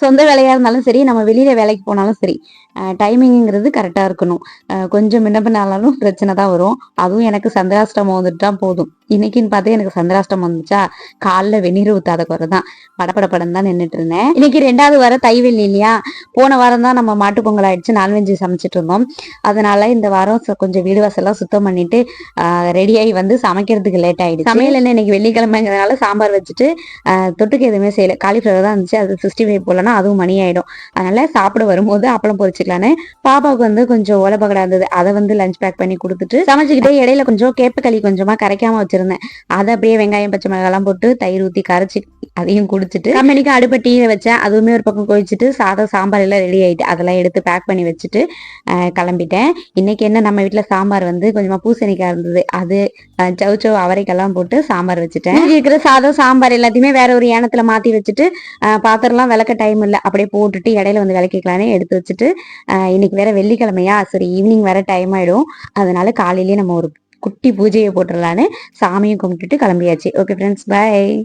சொந்த வேலையா இருந்தாலும் சரி, நம்ம வெளியில வேலைக்கு போனாலும் சரி, டைமிங்கிறது கரெக்டா இருக்கணும். கொஞ்சம் முன்ன பின்ன ஆனாலும் பிரச்சனை தான் வரும். அதுவும் எனக்கு சந்திராஷ்டமம் வந்துட்டா போதும். இன்னைக்குன்னு பார்த்து எனக்கு சந்திராஷ்டமம் வந்துச்சா, காலைல வெந்நீர் ஊத்தாத குறை தான். படபடன்னு தான் நின்னுட்டு இருந்தேன். இன்னைக்கு 2வது வாரம் தை வெள்ளி இல்லையா? போன வாரம் தான் நம்ம மாட்டுப் பொங்கல் ஆயிடுச்சு. நான்வெஜ் சமைச்சிட்டு இருந்தோம். அதனால இந்த வாரம் கொஞ்சம் வீடு வாசல்லாம் சுத்தம் பண்ணிட்டு ரெடியாகி வந்து சமைக்கிறதுக்கு லேட் ஆயிடுச்சு. சமையல் என்ன இன்னைக்கு வெள்ளிக்கிழமைங்கிறதுனால சாம்பார் வச்சுட்டு தொட்டுக்க எதுவுமே செய்யல. காலிஃப்ளவர் தான் இருந்துச்சு. அது 65 போலனா அதுவும் மணி ஆயிடும். அதனால சாப்பிட வரும்போது அப்பளம் பொரிச்சுக்கலான்னு பாப்பாவுக்கு வந்து கொஞ்சம் ஓலப்பக்கடா இருந்தது. அதை வந்து லஞ்ச் பேக் பண்ணி கொடுத்துட்டு சமைச்சுக்கிட்டே இடையில கொஞ்சம் கேப்பக்களி கொஞ்சமா கரைக்காம வச்சிருந்தேன். அதை அப்படியே வெங்காயம் பச்சை மிளகாய் எல்லாம் போட்டு தயிர் ஊத்தி கரைச்சி அதையும் குடிச்சிட்டு கம்பெனிக்கு அடுப்ப டீயை வச்சேன். அதுவுமே ஒரு பக்கம் கொதிச்சுட்டு சாதம் சாம்பார் எல்லாம் ரெடி ஆயிட்டு அதெல்லாம் எடுத்து பேக் பண்ணி வச்சுட்டு கிளம்பிட்டேன். இன்னைக்கு என்ன நம்ம வீட்டுல சாம்பார் வந்து கொஞ்சமா பூசணிக்காய் இருந்தது. அது சவுச்சவ் அவரைக்கெல்லாம் போட்டு சாம்பார் வச்சுட்டேன். இருக்கிற சாதம் சாம்பார் எல்லாத்தையுமே வேற ஒரு ஏனத்துல மாத்தி வச்சுட்டு பாத்திரம்லாம் விளக்க டைம் இல்லை, அப்படியே போட்டுட்டு இடையில வந்து விளக்கிக்கலான்னு எடுத்து வச்சுட்டு இன்னைக்கு வேற வெள்ளிக்கிழமையா, சரி ஈவினிங் வேற டைம் ஆயிடும். அதனால காலையிலேயே நம்ம ஒரு குட்டி பூஜையை போட்டுடலான்னு சாமியும் கும்பிட்டுட்டு கிளம்பியாச்சு. Okay friends, by.